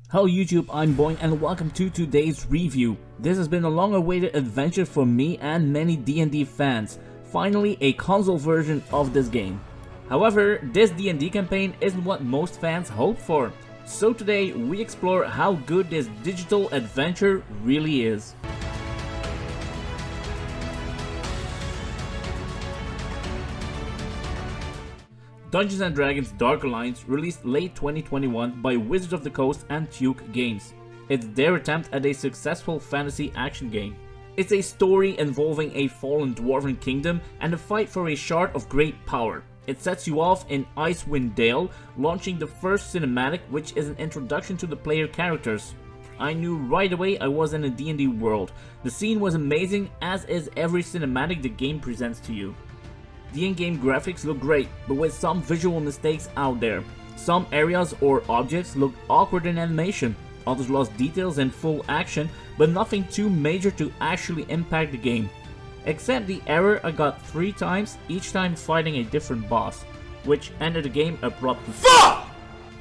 Hello YouTube, I'm Boing and welcome to today's review. This has been a long-awaited adventure for me and many D&D fans. Finally, a console version of this game. However, this D&D campaign isn't what most fans hope for. So today, we explore how good this digital adventure really is. Dungeons & Dragons Dark Alliance released late 2021 by Wizards of the Coast and Tuque Games. It's their attempt at a successful fantasy action game. It's a story involving a fallen dwarven kingdom and a fight for a shard of great power. It sets you off in Icewind Dale, launching the first cinematic, which is an introduction to the player characters. I knew right away I was in a D&D world. The scene was amazing, as is every cinematic the game presents to you. The in-game graphics look great, but with some visual mistakes out there. Some areas or objects looked awkward in animation, others lost details in full action, but nothing too major to actually impact the game. Except the error I got 3 times, each time fighting a different boss, which ended the game abruptly. Fuck!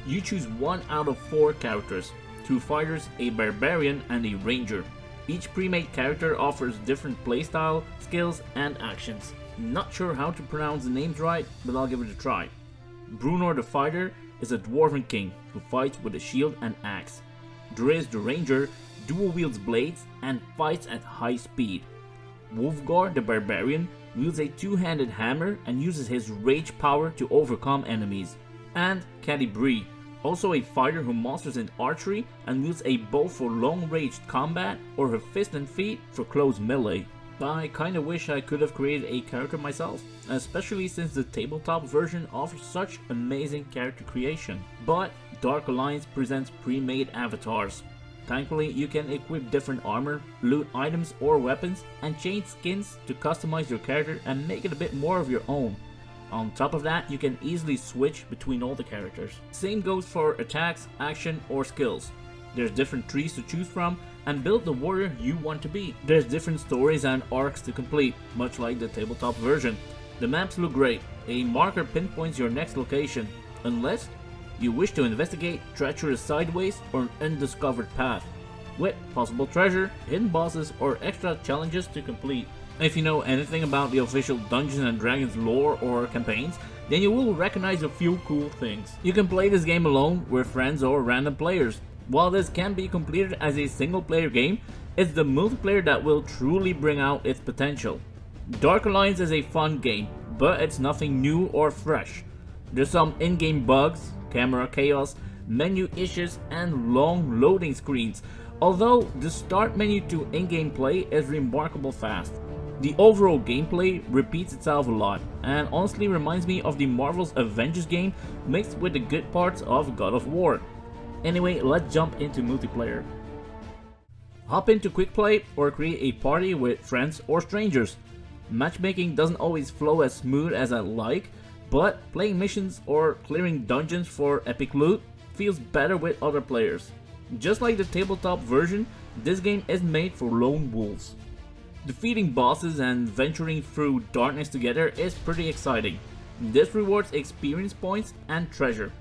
You choose 1 out of 4 characters, 2 fighters, a barbarian, and a ranger. Each pre-made character offers different playstyle, skills, and actions. Not sure how to pronounce the names right, but I'll give it a try. Brunor the fighter is a dwarven king who fights with a shield and axe. Driz the ranger dual wields blades and fights at high speed. Wolfgar the barbarian wields a 2-handed hammer and uses his rage power to overcome enemies. And Caddy Bree, also a fighter who masters in archery and wields a bow for long-ranged combat or her fist and feet for close melee. I kinda wish I could have created a character myself, especially since the tabletop version offers such amazing character creation. But Dark Alliance presents pre-made avatars. Thankfully, you can equip different armor, loot items or weapons, and change skins to customize your character and make it a bit more of your own. On top of that, you can easily switch between all the characters. Same goes for attacks, action, or skills. There's different trees to choose from, and build the warrior you want to be. There's different stories and arcs to complete, much like the tabletop version. The maps look great. A marker pinpoints your next location, unless you wish to investigate treacherous sideways or an undiscovered path, with possible treasure, hidden bosses, or extra challenges to complete. If you know anything about the official Dungeons & Dragons lore or campaigns, then you will recognize a few cool things. You can play this game alone, with friends or random players. While this can be completed as a single player game, it's the multiplayer that will truly bring out its potential. Dark Alliance is a fun game, but it's nothing new or fresh. There's some in-game bugs, camera chaos, menu issues, and long loading screens, although the start menu to in-game play is remarkable fast. The overall gameplay repeats itself a lot, and honestly reminds me of the Marvel's Avengers game mixed with the good parts of God of War. Anyway, let's jump into multiplayer. Hop into quick play or create a party with friends or strangers. Matchmaking doesn't always flow as smooth as I'd like, but playing missions or clearing dungeons for epic loot feels better with other players. Just like the tabletop version, this game is made for lone wolves. Defeating bosses and venturing through darkness together is pretty exciting. This rewards experience points and treasure.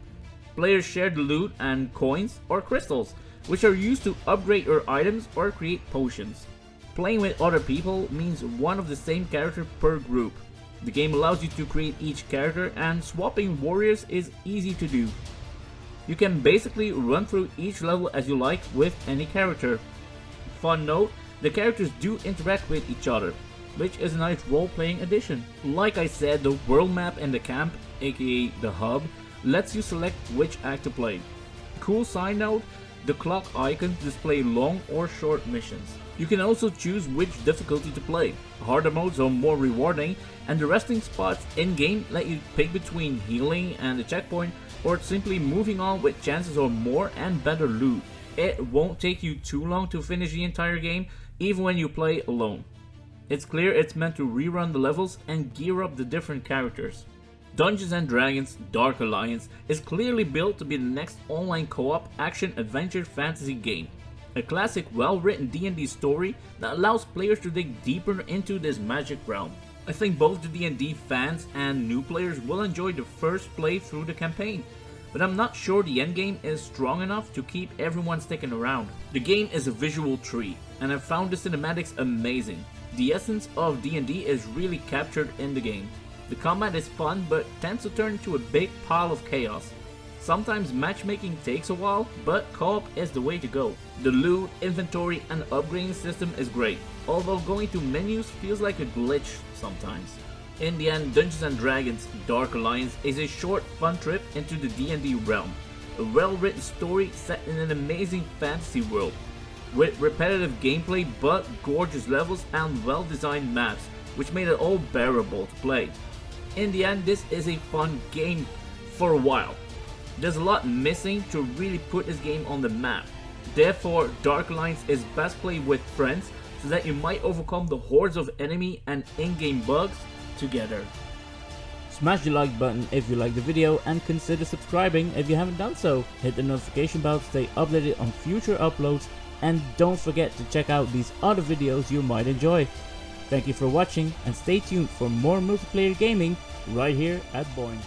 Players share the loot and coins or crystals, which are used to upgrade your items or create potions. Playing with other people means one of the same character per group. The game allows you to create each character, and swapping warriors is easy to do. You can basically run through each level as you like with any character. Fun note, the characters do interact with each other, which is a nice role-playing addition. Like I said, the world map in the camp, aka the hub, lets you select which act to play. Cool side note, the clock icons display long or short missions. You can also choose which difficulty to play. Harder modes are more rewarding, and the resting spots in-game let you pick between healing and a checkpoint, or simply moving on with chances of more and better loot. It won't take you too long to finish the entire game, even when you play alone. It's clear it's meant to rerun the levels and gear up the different characters. Dungeons & Dragons Dark Alliance is clearly built to be the next online co-op action-adventure fantasy game. A classic well-written D&D story that allows players to dig deeper into this magic realm. I think both the D&D fans and new players will enjoy the first play through the campaign. but I'm not sure the endgame is strong enough to keep everyone sticking around. The game is a visual treat, and I've found the cinematics amazing. The essence of D&D is really captured in the game. The combat is fun, but tends to turn into a big pile of chaos. Sometimes matchmaking takes a while, but co-op is the way to go. The loot, inventory, and upgrading system is great, although going to menus feels like a glitch sometimes. In the end, Dungeons and Dragons Dark Alliance is a short, fun trip into the D&D realm. A well-written story set in an amazing fantasy world, with repetitive gameplay but gorgeous levels and well-designed maps, which made it all bearable to play. In the end, this is a fun game for a while. There's a lot missing to really put this game on the map. Therefore, Dark Alliance is best played with friends so that you might overcome the hordes of enemy and in-game bugs together. Smash the like button if you like the video and consider subscribing if you haven't done so. Hit the notification bell to stay updated on future uploads, and don't forget to check out these other videos you might enjoy. Thank you for watching and stay tuned for more multiplayer gaming right here at Boing.